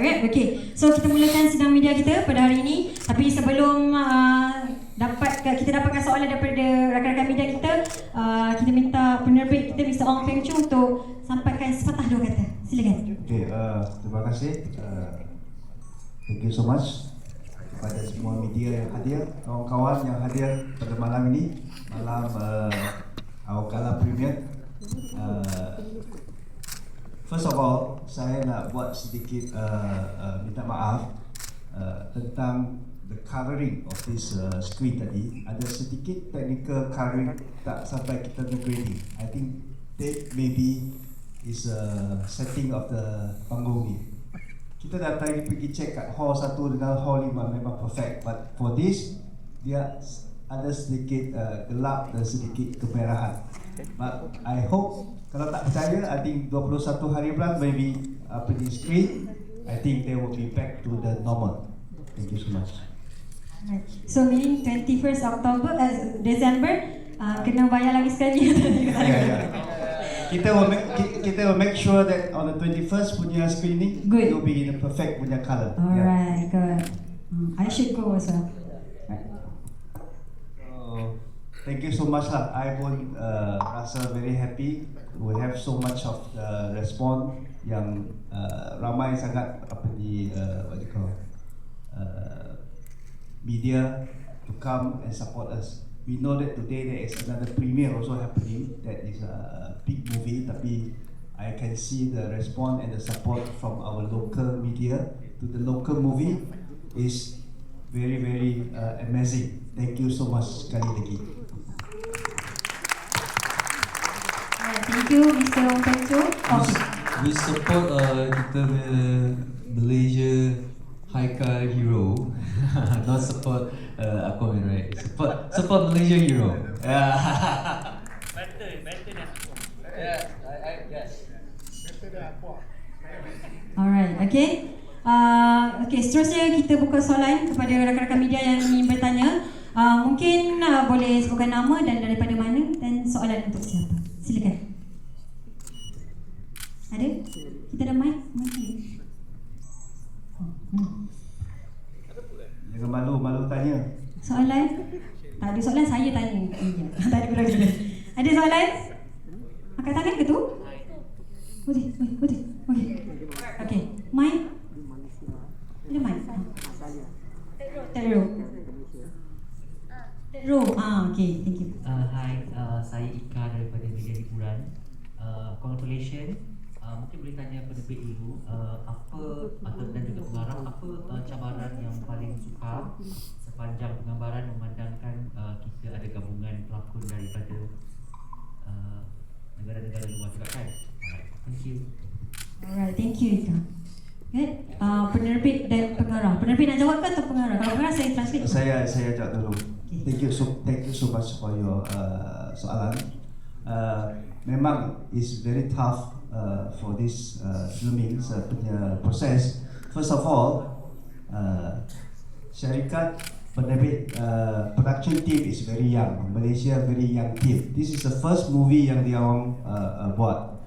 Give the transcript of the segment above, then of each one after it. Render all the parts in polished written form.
kan? Okay, so kita mulakan sidang media kita pada hari ini. Tapi sebelum kita dapatkan soalan daripada rakan-rakan media kita, kita minta penerbit kita Mr. Ong Peng Chu untuk sampaikan sepatah dua kata. Silakan. Okay, terima kasih. Thank you so much kepada semua media yang hadir, kawan-kawan yang hadir pada malam ini, malam our gala premiere. First of all, saya nak buat sedikit minta maaf tentang the coloring of this screen tadi. Ada sedikit technical coloring tak sampai kita grading. I think that maybe is a setting of the panggung ni. Kita dah tadi pergi check kat hall 1 dengan hall 5 memang perfect, but for this dia ada sedikit gelap dan sedikit kemerahan. But I hope, kalau tak percaya, I think 21 hari bulan maybe di screen, I think they will be back to the normal. Thank you so much. So meaning 21st October, December, kena bayar lagi sekali. Yeah. Kita will make sure that on the 21st punya screening, it will be in the perfect punya color. Alright, good. I should go as well. Thank you so much lah. I pun rasa very happy. We have so much of the response yang ramai sangat what you call media to come and support us. We know that today there is another premiere also happening. That is a big movie. Tapi I can see the response and the support from our local media to the local movie is very amazing. Thank you so much sekali lagi. Thank you, Mr. Ong Peng Chu. We support kita Malaysia Haikal hero. Not support Aquaman, right? Support Malaysia hero. Better than Yes. Better than Aqua. Alright, okay. Okay, seterusnya kita buka soalan kepada rakan-rakan media yang ingin bertanya. Mungkin boleh sebutkan nama dan daripada mana dan soalan untuk siapa. Silakan. Ada? Kita ada mic? Jangan malu tanya. Soalan? Tak ada soalan, saya tanya. Tak ada gula-gula. Ada soalan? Angkat tangan ke tu? Boleh. Okay, mic? Ada mic? Third row. Okay, thank you. Hai, saya Ika daripada Media Hiburan. Congratulations. Mungkin boleh tanya penerbit dulu, apa atau dan juga pengarah, apa cabaran yang paling sukar sepanjang penggambaran memandangkan kita ada gabungan pelakon daripada negara-negara luar juga kan? Alright, thank you. Alright, thank you Ika. Good. Penerbit dan pengarah. Penerbit nak jawab ke atau pengarah? Kalau pengarah saya translate. Saya jawab dulu. Thank you so much for your soalan. Memang is very tough for this filming punya proses. First of all, syarikat penerbit production team is very young. Malaysia very young team. This is the first movie yang dia orang buat.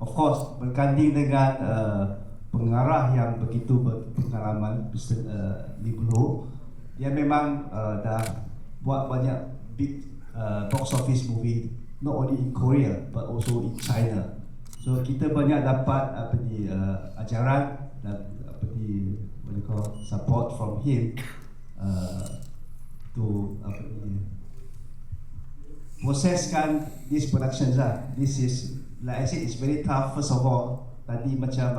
Of course berganding dengan pengarah yang begitu berpengalaman, Mr. Lee Boon Ho. Dia memang dah buat banyak big box office movie, not only in Korea but also in China. So kita banyak dapat ajaran dan what you call support from him to proseskan this productions lah. This is like I said, it's very tough. First of all, tadi macam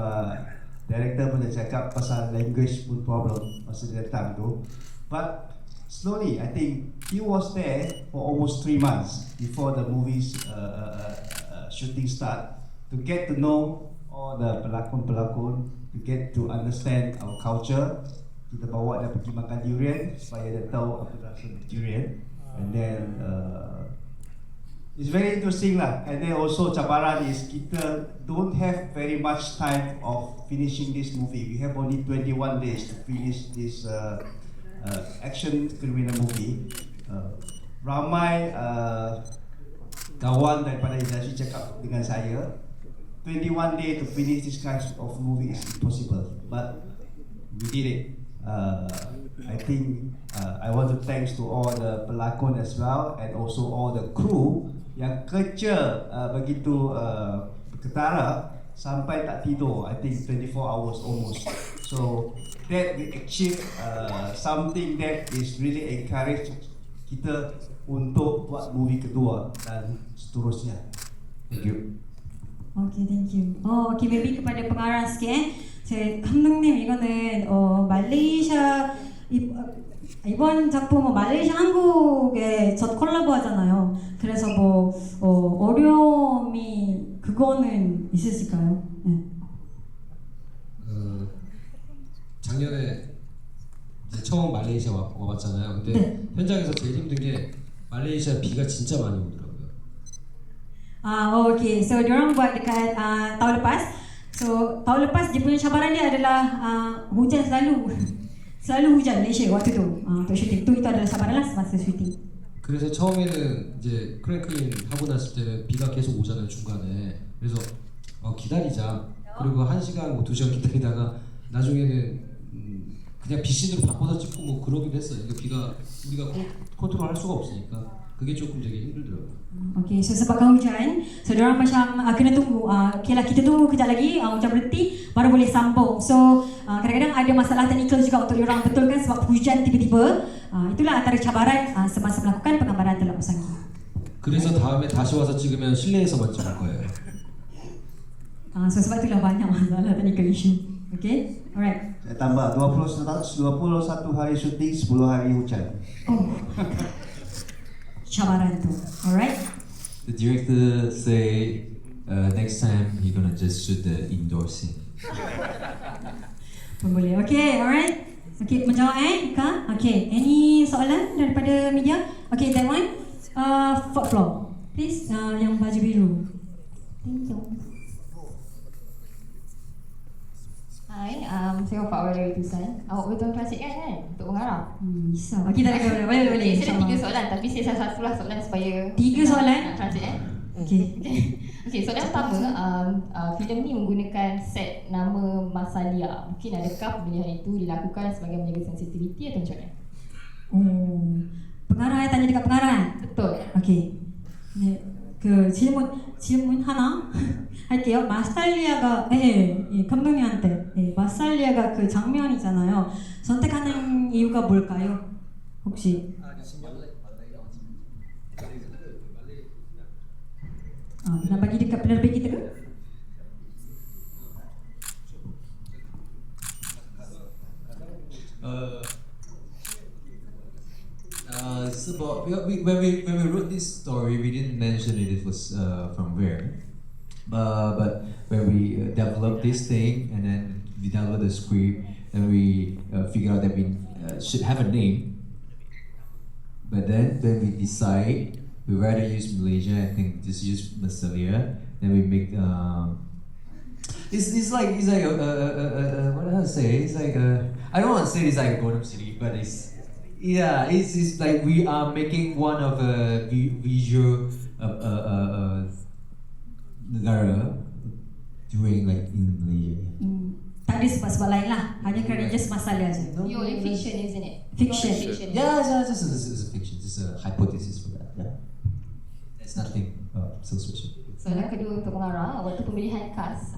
director pun dah cakap pasal language pun problem masa dia datang tu. But slowly, I think he was there for almost 3 months before the movie's shooting start to get to know all the pelakon-pelakon, to get to understand our culture. Kita bawa dia pergi makan durian supaya dia tahu apa rasa durian. And then it's very interesting lah. And then also cabaran is kita don't have very much time of finishing this movie. We have only 21 days to finish this action criminal movie. Ramai kawan daripada industri cakap dengan saya, 21 days to finish this kind of movie is impossible, but we did it. I think I want to thanks to all the pelakon as well and also all the crew yang kerja begitu ketara sampai tak tidur. I think 24 hours almost. So that we achieve something that is really encourage kita untuk buat movie kedua dan seterusnya. Thank you. Okay, thank you. Okay, maybe kepada pengarah sikit 제 감독님 이거는 말레이시아 이번 작품은 말레이시아 한국의 첫 콜라보 하잖아요. 그래서 뭐 어려움이 그거는 있으실까요? 네. 작년에 이제 처음 말레이시아 와봤잖아요. 근데 네. 현장에서 제일 힘든 게 말레이시아 비가 진짜 많이 오더라고요. Okay, so diorang buat dekat tahun lepas. So tahun lepas dia punya cabaran dia adalah hujan selalu hujan Malaysia waktu tu untuk syuting. Itu adalah cabaran lah semasa syuting. 그래서 처음에는 이제 크랭크인 하고 났을 때는 비가 계속 오잖아요 중간에. 그래서 기다리자. 그리고 1시간 뭐 2시간 기다리다가 나중에는 그냥 비신으로 바꿔서 찍고 뭐 그러기도 했어요. 비가 우리가 컨트롤할 수가 없으니까 그게 조금 되게 힘들더라고요. Okay, so sebabkan hujan, so diorang macam kena tunggu. Okay lah, kita tunggu kejap lagi, macam berhenti, baru boleh sambung. So kadang-kadang ada masalah teknikal juga untuk diorang betulkan sebab hujan tiba-tiba. Itulah antara cabaran semasa melakukan penggambaran dalam Usangi. 그래서 다음에 다시 와서 찍으면 실내에서만 찍을 거예요. So sebab itulah banyak masalah technical issue. Okay, alright. Saya tambah 21 hari syuting, 10 hari hujan. Oh, cabaran tu. Alright. The director say next time he gonna just shoot the indoor scene. Pun boleh. Okay, alright. Okay, menjawab Ika? Okay, any soalan daripada media? Okay, that one. Fourth floor. Please, yang baju biru. Thank you. Hai, saya Wafak Wali Tusan. Awak betul translate kan untuk pengarah? Bisa. Okay, tak ada. Boleh. Okay, saya ada 3 soalan tapi saya salah satulah soalan supaya 3 soalan? nak translate Okay. Okay, soalan pertama, filem ni menggunakan set nama Masalia. Mungkin adakah pemilihan itu dilakukan sebagai menjaga sensitiviti atau macam mana? pengarah tanya dekat pengarah. Betul. Okay. 네, 그 질문 하나 할게요. 마살리아가 감독님한테 마살리아가 그 장면이잖아요. 선택하는 이유가 뭘까요? 혹시? Nak bagi dekat penerbit kita ke? It's about when we wrote this story, we didn't mention it was from where, but when we developed this thing and then we developed the script and we figured out that we should have a name, but then when we decide we rather use Malaysia, I think just use Masalia, then we make it's like what do I say? It's like I don't want to say it's like a golden city, but it's like we are making one of a visual negara doing like in Malaysia. Tak ada sebab-sebab lain lah. Hanya kerana just Masalia je. You're in fiction, isn't it? Fiction. Yeah, it's a fiction. It's a hypothesis for that. Yeah, it's nothing so special. Soalan kedua untuk pengarah, waktu pemilihan cast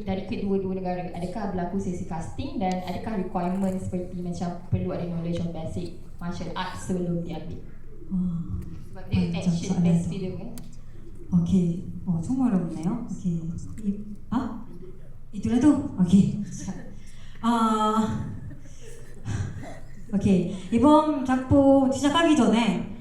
dari kedua-dua negara, adakah berlaku sesi casting dan adakah requirement seperti macam perlu ada knowledge of basic martial arts sebelum diambil? Sebab dia action based film kan? 오케이. 정말 어렵네요. 오케이. itulah tu. 오케이. 오케이. 이번 작품 시작하기 전에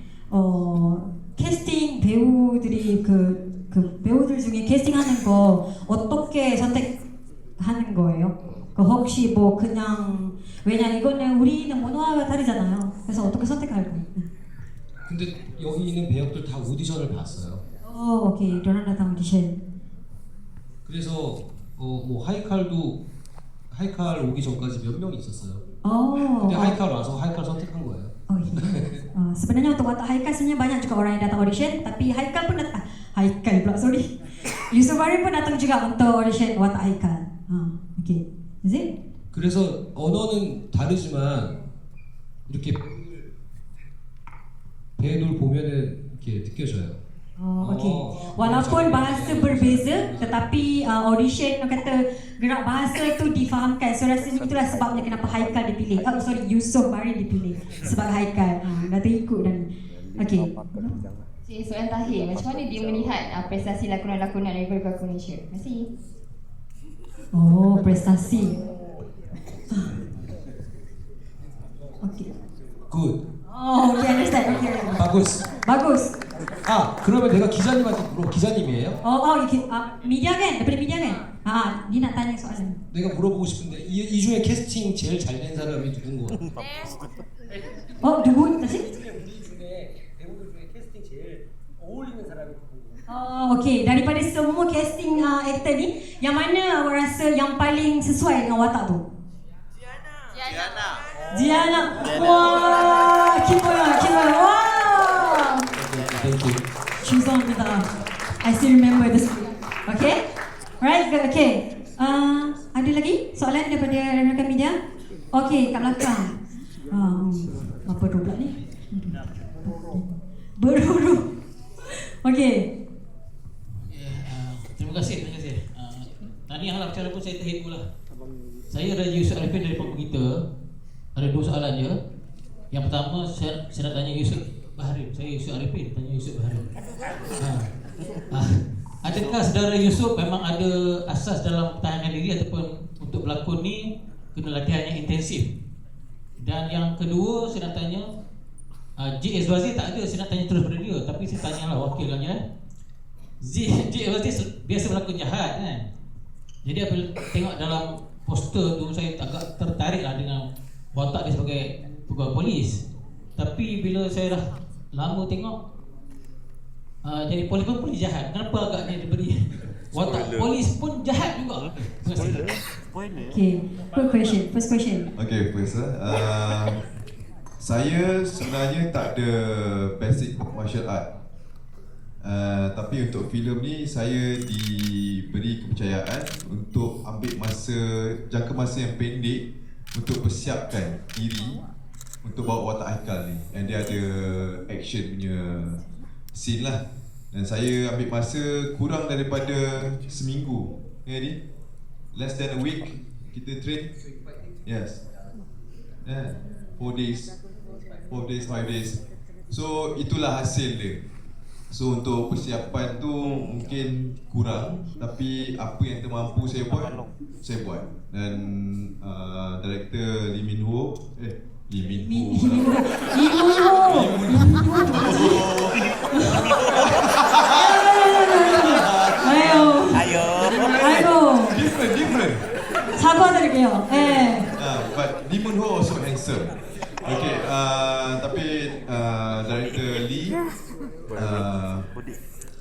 캐스팅 배우들이 그 배우들 중에 캐스팅하는 거 어떻게 선택하는 거예요? 혹시 뭐 그냥 왜냐 이거는 우리는 문화가 다르잖아요. 그래서 어떻게 선택할 거예요? 근데 여기 있는 배역들 다 오디션을 봤어요. 오케이. 도난 datang audition. 그래서 뭐 하이칼 오기 전까지 몇 명이 있었어요. 근데 하이칼 와서 하이칼 선택한 거예요. Sebenarnya untuk Haikal sebenarnya banyak juga orang yang datang audition, tapi Haikal pun datang. Haikal pula, sorry. Yusuf Bahri pun datang juga untuk audition Watak Haikal. Okay. Is it? 그래서 언어는 다르지만 이렇게 배우를 보면은 이렇게 느껴져요. Okay. Walaupun bahasa berbeza, tetapi audition kata gerak bahasa tu difahamkan. So rasanya itulah sebabnya kenapa Haikal dipilih. Yusuf Bahri dipilih sebagai Haikal. Dah terikut dan okay. Okay, soalan terakhir, macam mana dia melihat prestasi lakonan-lakonan dari Verba Malaysia? Terima kasih. Oh, prestasi. Okay. Good. Oh, okay, understand. Okay. Bagus. 그러면 내가 기자님한테 기자님이에요? Media kan? Daripada media kan? Dia nak tanya soalan. 내가 물어보고 싶은데 이 중에 캐스팅 제일 잘 된 사람이 누군 거야? 누구? 다시? 이 중에 배우들 중에 캐스팅 제일 어울리는 사람이 누군 거야? Okay, daripada semua casting actor ni, yang mana awak rasa yang paling sesuai dengan watak tu? Diana. Wah, Kimura. Wow. Thank you. She's on with I still remember the script. Okay? Right, okay. Ada lagi soalan daripada rakan media? Okay, kat belakang. Apa tu pula ni? Beruru. Okay. Terima kasih. Tadi yang bicara pun saya terhibur lah. Saya ada Yusuf Arifin dari Panggung kita. Ada dua soalan je. Yang pertama saya nak tanya Yusuf Bahri. Saya Yusuf Arifin, tanya Yusuf Bahri. Adakah saudara Yusuf memang ada asas dalam pertahanan diri ataupun untuk berlakon ni kena latihan yang intensif? Dan yang kedua saya nak tanya J. Ezwazi tak ada, saya nak tanya terus pada dia. Tapi saya tanyalah wakilnya. J. Ezwazi biasa berlakon jahat kan. Jadi apabila tengok dalam poster tu saya agak tertarik lah dengan watak dia sebagai pegawai polis. Tapi bila saya dah lama tengok jadi polis pun polis jahat. Kenapa agaknya diberi watak polis pun jahat juga? Terima kasih. Okay, first question. Okay, first saya sebenarnya tak ada basic martial art. Tapi untuk filem ni saya diberi kepercayaan untuk ambil jangka masa yang pendek untuk persiapkan diri untuk bawa watak Haikal ni. And dia ada action punya scene lah. Dan saya ambil masa kurang daripada seminggu. Jadi less than a week kita train. Yes. 4 days, 5 days. So itulah hasil dia. So untuk persiapan tu mungkin kurang, tapi apa yang termampu saya buat. Dan director Lee Min Ho different. 사과드릴게요. But Lee Min Ho also handsome. Okay, tapi director Lee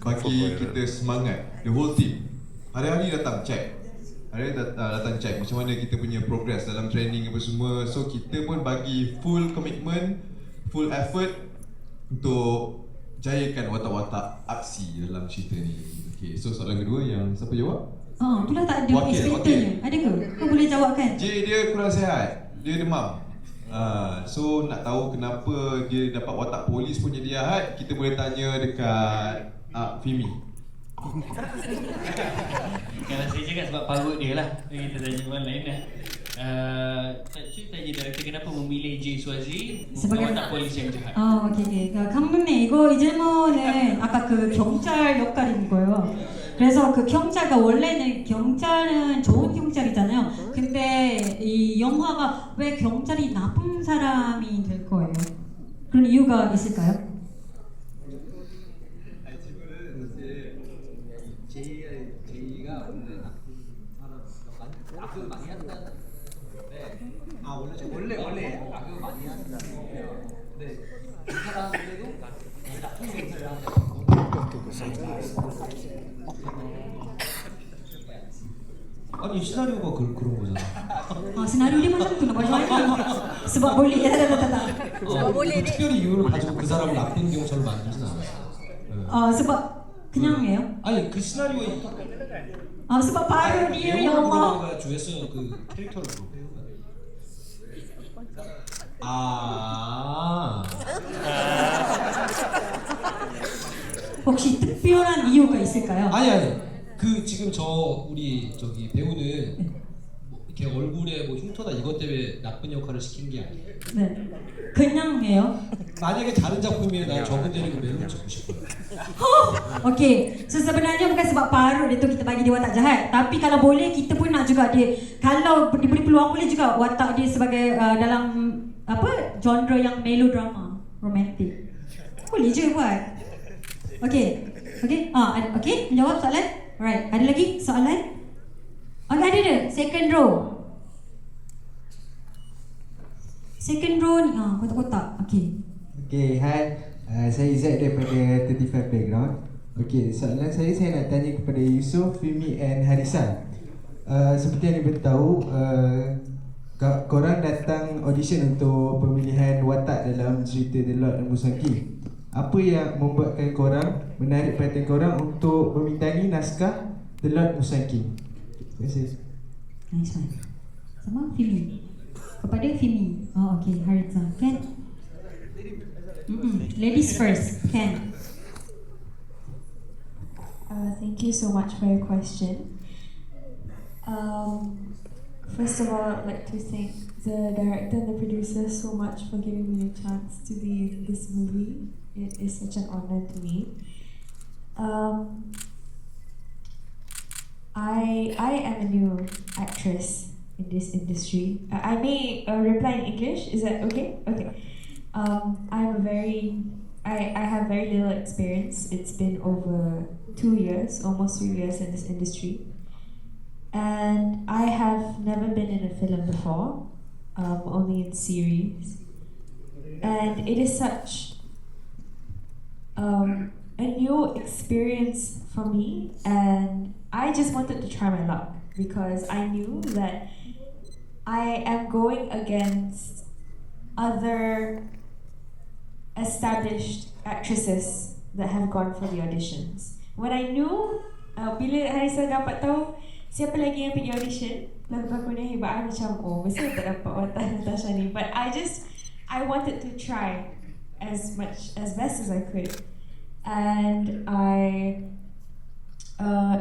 bagi kita semangat, the whole team. Hari-hari datang check. Datang check macam mana kita punya progress dalam training apa semua. So kita pun bagi full commitment, full effort untuk jayakan watak-watak aksi dalam cerita ni. Okay, so soalan kedua yang siapa jawab? Itulah tak ada Wakil. inspektornya. Ada ke? Kau boleh jawabkan? J dia kurang sihat, dia demam. So nak tahu kenapa dia dapat watak polis pun jadi jahat, kita boleh tanya dekat Fimi. Kalau saya cakap sebab parut dia lah. Kita tanya orang lain lah. Cik tanya director kenapa memilih J. Swazi sebagai watak polis yang jahat. 오케이. 감독님 이거 이 질문은 아까 그 경찰 역할인 거예요. 그래서 그 경찰가 원래는 경찰은 좋은 경찰이잖아요. 근데 이 영화가 왜 경찰이 나쁜 사람이 될 거예요? 그런 이유가 있을까요? 제이가 악을 많이 한다는데 원래 악을 많이 한다는데 근데 이 사람들도 나쁜 경찰을 하는 아니 시나리오가 그런 거잖아. 시나리오 dia macam tu nak buat macam mana? Sebab boleh. 특별히 이유를 가지고 그 사람을 나쁜 경찰로 만들진 않았어. sebab 그냥 해요? 아니 그 시나리오에 sebab paruh dia, ya Allah. 내가 조회수 그 캐릭터를 보고. 혹시 특별한 이유가 있을까요? 아니 그 지금 우리 저기 배우는 뭐 이렇게 얼굴에 뭐 흉터나 이것 때문에 나쁜 역할을 시키는 게 아니에요. 네. 그냥 해요? 만약에 다른 작품이면 난 저분 데리고 멜로 찍고 싶어요. Okey, so sebenarnya bukan sebab parut dia tu kita bagi dia watak jahat, tapi kalau boleh kita pun nak juga dia, kalau diberi peluang boleh juga watak dia sebagai dalam apa genre yang melodrama, romantik. Boleh je buat. Okey. Okey, menjawab soalan? Alright, ada lagi soalan? Okey, ada. Second row. Second row ni, kotak-kotak. Okey. Okay, hai. Saya Izzat daripada 35 Background. Okay, soalan saya nak tanya kepada Yusof, Fimi and Harisa. Seperti yang diberitahu tahu, korang datang audition untuk pemilihan watak dalam cerita The Lord of Musaki. Apa yang membuatkan korang, menarik perhatian korang untuk membintangi naskah The Lord Musaki? Terima kasih. Nice one. Sama Fimi. Kepada Fimi. Oh, okay. Harisa. Ken? Ladies first. Ken? Thank you so much for your question. First of all, I'd like to thank the director and the producer so much for giving me a chance to be in this movie. It is such an honor to me. I am a new actress in this industry. I may reply in English. Is that okay? Okay. I have very little experience. It's been over 2 years, almost 3 years in this industry. And I have never been in a film before, only in series. And it is such a new experience for me, and I just wanted to try my luck because I knew that I am going against other established actresses that have gone for the auditions. When I knew, bila Harisa dapat tahu siapa lagi yang pergi audition, pelakon yang hebat, I macam, oh, mesti tak dapat watak Natasha ni. But I wanted to try as best as I could. And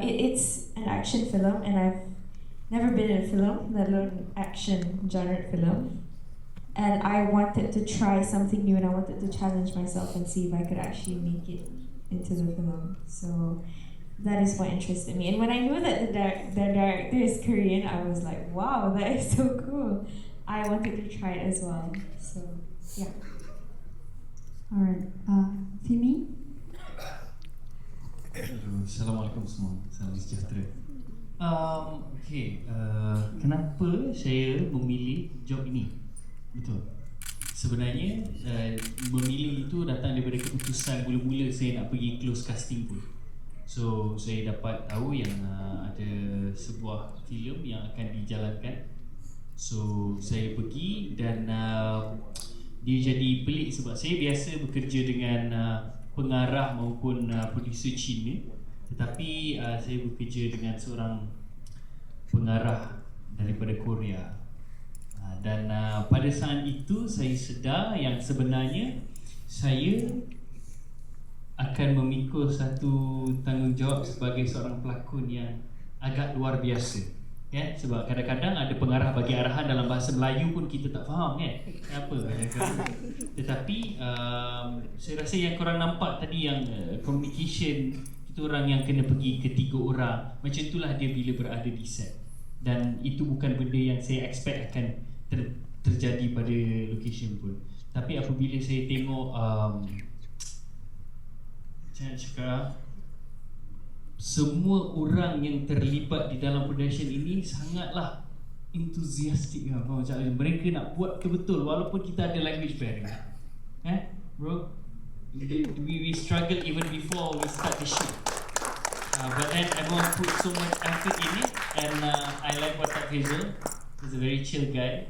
it's an action film, and I've never been in a film, let alone action genre film. And I wanted to try something new, and I wanted to challenge myself and see if I could actually make it into the film. So that is what interested me. And when I knew that the director is Korean, I was like, wow, that is so cool. I wanted to try it as well. So yeah. Alright, Fimi? Assalamualaikum semua, salam sejahtera. Kenapa saya memilih job ini? Betul. Sebenarnya memilih itu datang daripada keputusan mula-mula saya nak pergi close casting pun. So saya dapat tahu yang ada sebuah filem yang akan dijalankan. So saya pergi dan dia jadi pelik sebab saya biasa bekerja dengan pengarah maupun producer Cina, tetapi saya bekerja dengan seorang pengarah daripada Korea. Dan pada saat itu saya sedar yang sebenarnya saya akan memikul satu tanggungjawab sebagai seorang pelakon yang agak luar biasa, kan? Sebab kadang-kadang ada pengarah bagi arahan dalam bahasa Melayu pun kita tak faham, kan? Apa kadang-kadang. Tetapi saya rasa yang korang nampak tadi yang communication, kita orang yang kena pergi ke 3 orang, macam itulah dia bila berada di set. Dan itu bukan benda yang saya expect akan terjadi pada location pun. Tapi apabila saya tengok macam nak cakap, semua orang yang terlibat di dalam production ini sangatlah enthusiastic lah. Macam mereka nak buat betul-betul walaupun kita ada language barrier. Bro, we struggle even before we start the shoot. But then everyone put so much effort in it, and I like Watak Hazel. He's a very chill guy.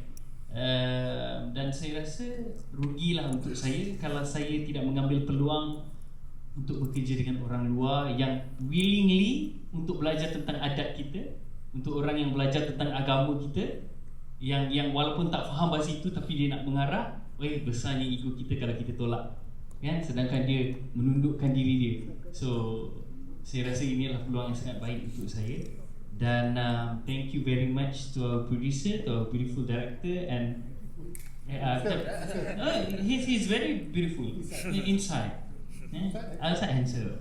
Dan saya rasa rugilah untuk saya kalau saya tidak mengambil peluang untuk bekerja dengan orang luar yang willingly untuk belajar tentang adat kita, untuk orang yang belajar tentang agama kita, yang walaupun tak faham bahasa itu tapi dia nak mengarah, besarnya ego kita kalau kita tolak, kan? Sedangkan dia menundukkan diri dia. So saya rasa inilah peluang yang sangat baik untuk saya. Dan thank you very much to our producer, to our beautiful director, and he's very beautiful inside. Outside handsome.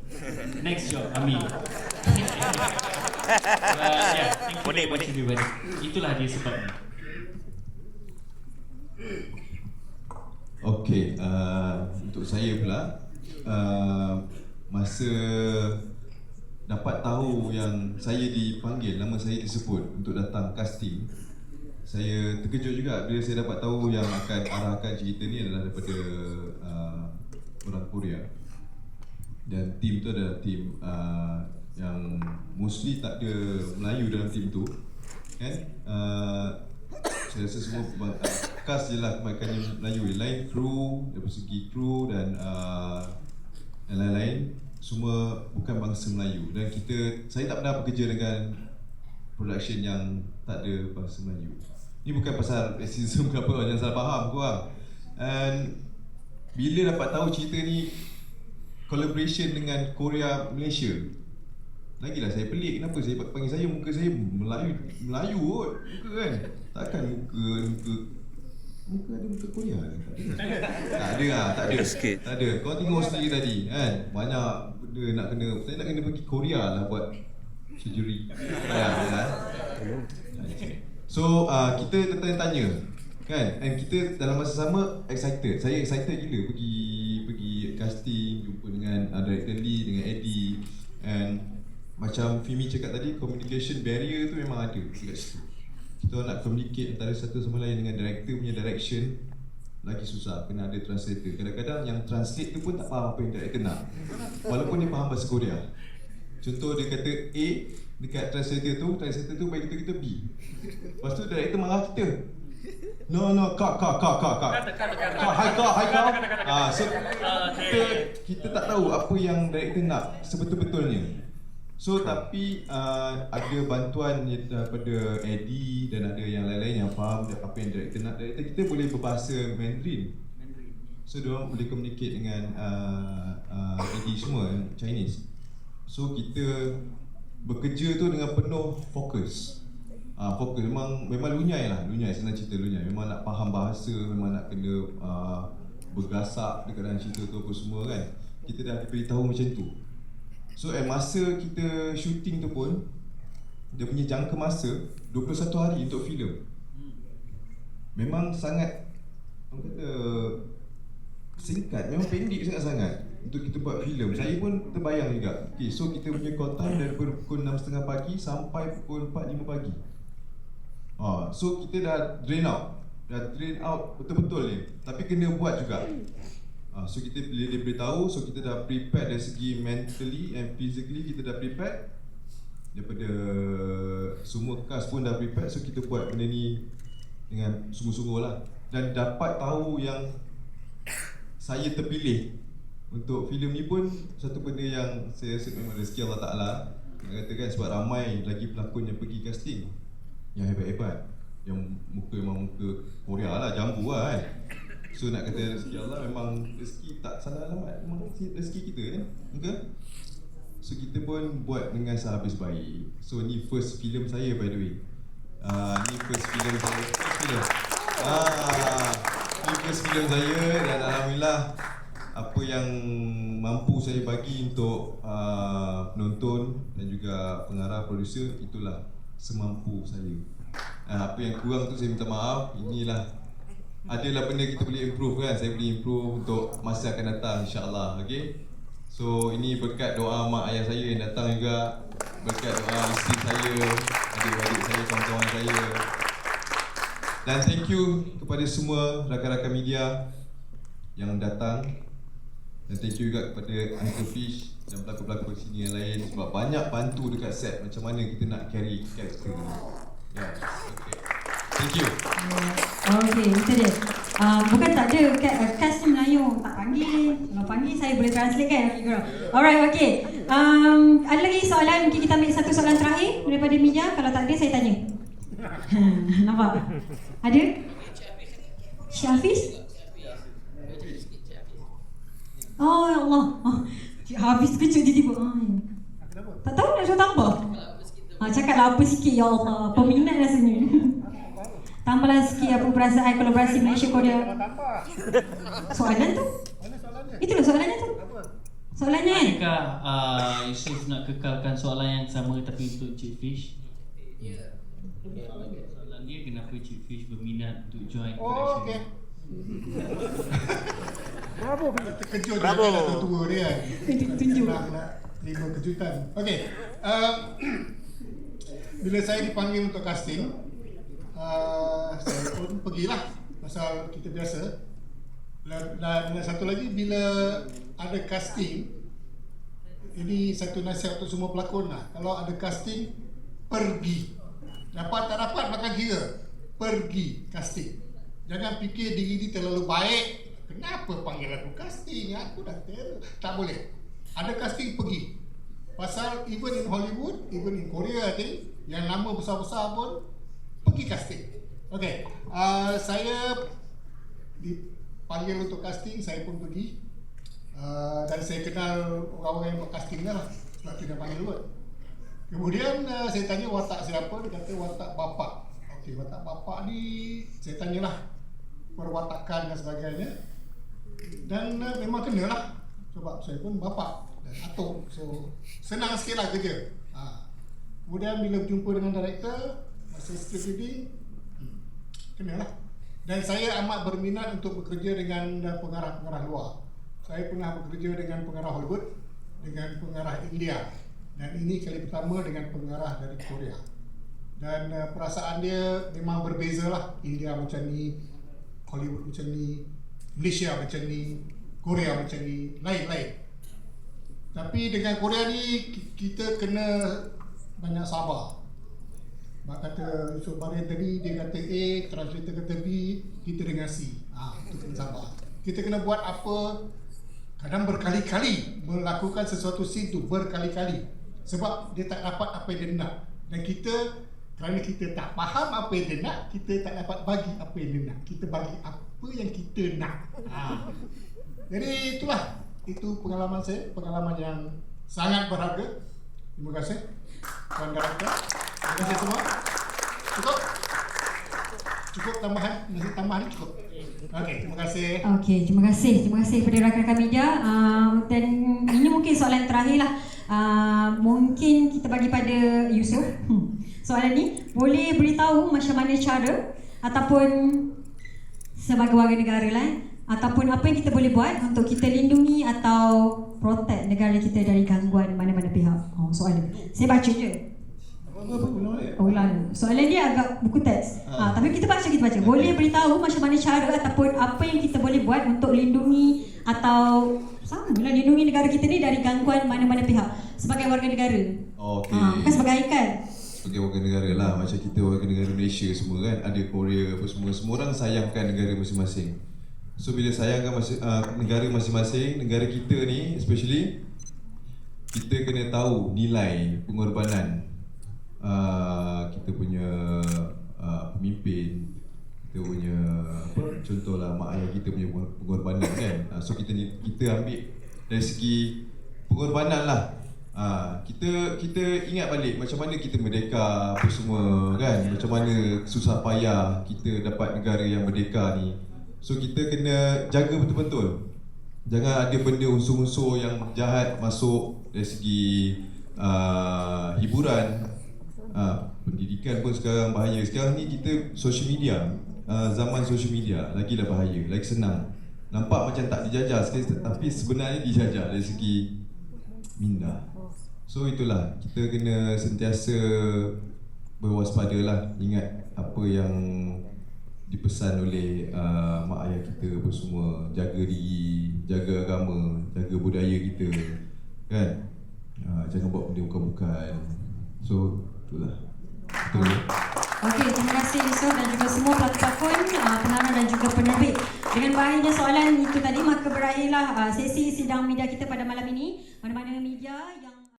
Next job, Amir. Yeah, thank you very much everybody. Itulah dia sebabnya. Okay, untuk saya pula, masa dapat tahu yang saya dipanggil, nama saya disebut untuk datang casting, saya terkejut juga bila saya dapat tahu yang akan arahkan cerita ni adalah daripada orang Korea. Dan tim tu adalah tim yang mostly tak ada Melayu dalam tim tu, kan? Saya rasa semua cast je lah kebanyakannya Melayu. Yang lain kru, dari segi kru dan yang lain-lain semua bukan bangsa Melayu. Dan saya tak pernah bekerja dengan production yang tak ada bangsa Melayu. Ni bukan pasal racism ke apa, jangan salah faham korang. And bila dapat tahu cerita ni collaboration dengan Korea Malaysia, lagilah saya pelik. Kenapa saya panggil saya, muka saya Melayu kot, muka kan. Takkan muka ada muka Korea kan? Tak ada. Tak ada. Kau tengok sendiri tadi kan, banyak benda nak kena. Saya nak kena pergi Korea lah buat surgery. So kita tanya kan, and kita dalam masa sama excited. Saya excited gila pergi casting, jumpa dengan director Lee, dengan Eddie. And macam Fimi cakap tadi, communication barrier tu memang ada dekat situ. Kita nak communicate antara satu sama lain dengan director punya direction lagi susah, kena ada translator. Kadang-kadang yang translate tu pun tak faham apa yang director nak, walaupun dia faham bahasa Korea. Contoh dia kata A dekat translator tu bagi kita B. Lepas tu director marah kita. No, cut. High. So kita tak tahu apa yang director nak sebetul-betulnya. So tapi ada bantuan daripada Eddie dan ada yang lain-lain yang faham apa yang director nak. Director kita boleh berbahasa Mandarin, so diorang boleh communicate dengan Eddie semua Chinese. So kita bekerja tu dengan penuh fokus. Fokus memang lunyai senang cerita lunyai. Memang nak faham bahasa, memang nak kena bergasak dekat dalam cerita tu apa semua kan. Kita dah diberitahu macam tu. So masa kita shooting tu pun, dia punya jangka masa 21 hari untuk filem. Memang sangat, orang kata, singkat, memang pendek sangat-sangat untuk kita buat filem. Saya pun terbayang juga. Okay, so kita punya call time daripada pukul 6.30 pagi sampai pukul 4-5 pagi. So kita dah drain out betul-betul ni. Tapi kena buat juga. So kita bila dia beritahu, so kita dah prepare dari segi mentally and physically, kita dah prepare. Daripada semua cast pun dah prepare. So kita buat benda ni dengan sungguh-sungguh lah. Dan dapat tahu yang saya terpilih untuk filem ni pun satu benda yang saya rasa memang rezeki Allah Ta'ala. Nak kata kan, sebab ramai lagi pelakon yang pergi casting yang hebat-hebat, yang memang muka Korea lah, jambu lah kan. So nak kata rezeki Allah, memang rezeki tak salah alamat, memang rezeki kita kan, okay? So kita pun buat dengan sehabis baik. So ni first filem saya by the way. Ni first filem saya. Ni first filem saya dan alhamdulillah apa yang mampu saya bagi untuk penonton dan juga pengarah, producer, itulah semampu saya. Apa yang kurang tu saya minta maaf. Inilah, adalah benda kita boleh improve kan. Saya boleh improve untuk masa akan datang insya-Allah. Okay. So ini berkat doa mak ayah saya yang datang juga, berkat doa isteri saya, adik-adik saya, kawan-kawan saya. Dan thank you kepada semua rakan-rakan media yang datang. Dan thank you juga kepada Uncle Fish dan pelakon-pelakon sini yang lain, sebab banyak bantu dekat set macam mana kita nak carry character ni. Yeah, okay. Thank you. Okay, itu dia. Bukan tak ada cast ni Melayu tak panggil. Kalau panggil saya boleh translate kan? Okay, girl. Alright, okay. Ada lagi soalan? Mungkin kita ambil satu soalan terakhir daripada media. Kalau tak ada, saya tanya. Nampak? Ada? Syafiz? Oh, ya Allah. Cik Hafiz kecil tiba-tiba. Tak tahu nak suruh tambah? Cakaplah apa sikit, ya Allah. Peminat rasanya. Tambahlah sikit apa perasaan kolaborasi Malaysia Korea. Soalan tu? Itulah soalannya tu. Soalannya kan? Adakah Yusof nak kekalkan soalan yang sama tapi untuk Cik Fish? Soalan dia, kenapa Cik Fish berminat untuk join Oh, Correction? okey. Bravo. Terkejut dengan tua dia kan. Tunjuk. Nak terima kejutan. Okey. Bila saya dipanggil untuk casting, saya pun pergilah pasal kita biasa. Dan satu lagi, bila ada casting, ini satu nasihat untuk semua pelakon lah. Kalau ada casting, pergi. Dapat tak dapat makan kira. Pergi casting. Jangan fikir diri ni terlalu baik. Kenapa panggil aku casting? Aku dah terror. Tak boleh. Ada casting, pergi. Pasal even in Hollywood, even in Korea, I think, yang nama besar-besar pun pergi casting. Okay, saya dipanggil untuk casting, saya pun pergi. Dan saya kenal orang-orang yang buat casting lah, sebab kita panggil pun. Kemudian saya tanya watak siapa, dia kata watak bapak. Okey, watak bapak ni saya tanyalah perwatakan dan sebagainya. Dan memang kenalah, sebab saya pun bapak dan atuk. So senang sikit lah kerja. Kemudian bila berjumpa dengan director, masa script reading, kenalah. Dan saya amat berminat untuk bekerja dengan pengarah-pengarah luar. Saya pernah bekerja dengan pengarah Hollywood, dengan pengarah India. Dan ini kali pertama dengan pengarah dari Korea. Dan perasaan dia memang berbeza lah. India macam ni, Hollywood macam ni, Malaysia macam ni, Korea macam ni, lain-lain. Tapi dengan Korea ni kita kena banyak sabar. Mak kata Yusof Barin tadi, dia kata A, translator kata B, kita dengar C. Itu kena sabar. Kita kena buat apa, kadang berkali-kali melakukan sesuatu scene tu berkali-kali. Sebab dia tak dapat apa yang dia nak. Dan kita, kerana kita tak faham apa yang dia nak, kita tak dapat bagi apa yang dia nak. Kita bagi apa yang kita nak. Jadi itulah, itu pengalaman saya, pengalaman yang sangat berharga. Terima kasih Tuan Director. Terima kasih semua. Cukup? Cukup tambahan? Nasi tambahan cukup? Okey, terima kasih. Okey, terima kasih. Terima kasih kepada rakan-rakan media. Dan ini mungkin soalan terakhir lah. Mungkin kita bagi pada Yusof. Soalan ni, boleh beritahu macam mana cara ataupun sebagai warga negara lah, ataupun apa yang kita boleh buat untuk kita lindungi atau protect negara kita dari gangguan mana-mana pihak. Soalan saya baca je. Soalan dia agak buku teks. Tapi kita baca. Boleh beritahu macam mana cara ataupun apa yang kita boleh buat untuk lindungi atau lindungi negara kita ni dari gangguan mana-mana pihak sebagai warga negara. Bukan sebagai ikan. Sebagai warga negara lah, macam kita warga negara Malaysia semua kan, ada Korea apa semua orang sayangkan negara masing-masing. So bila sayangkan negara masing-masing, negara kita ni especially, kita kena tahu nilai pengorbanan kita punya pemimpin, kita punya contohlah mak ayah kita punya pengorbanan kan. So kita ambil dari segi pengorbanan lah. Kita ingat balik macam mana kita merdeka apa semua kan, macam mana susah payah kita dapat negara yang merdeka ni. So kita kena jaga betul-betul. Jangan ada benda unsur-unsur yang jahat masuk dari segi hiburan. Pendidikan pun sekarang bahaya. Sekarang ni kita social media, zaman social media lagilah bahaya, lagi senang. Nampak macam tak dijajah sekali, tapi sebenarnya dijajah dari segi minda. So itulah, kita kena sentiasa berwaspadalah, ingat apa yang dipesan oleh mak ayah kita apa semua. Jaga diri, jaga agama, jaga budaya kita kan. Jangan buat benda bukan-bukan. So itulah. Betul. Okey, terima kasih Yusof dan juga semua pelakon, pengarah dan juga penerbit. Dengan berakhirnya soalan itu tadi, maka berakhirlah sesi sidang sidang media kita pada malam ini.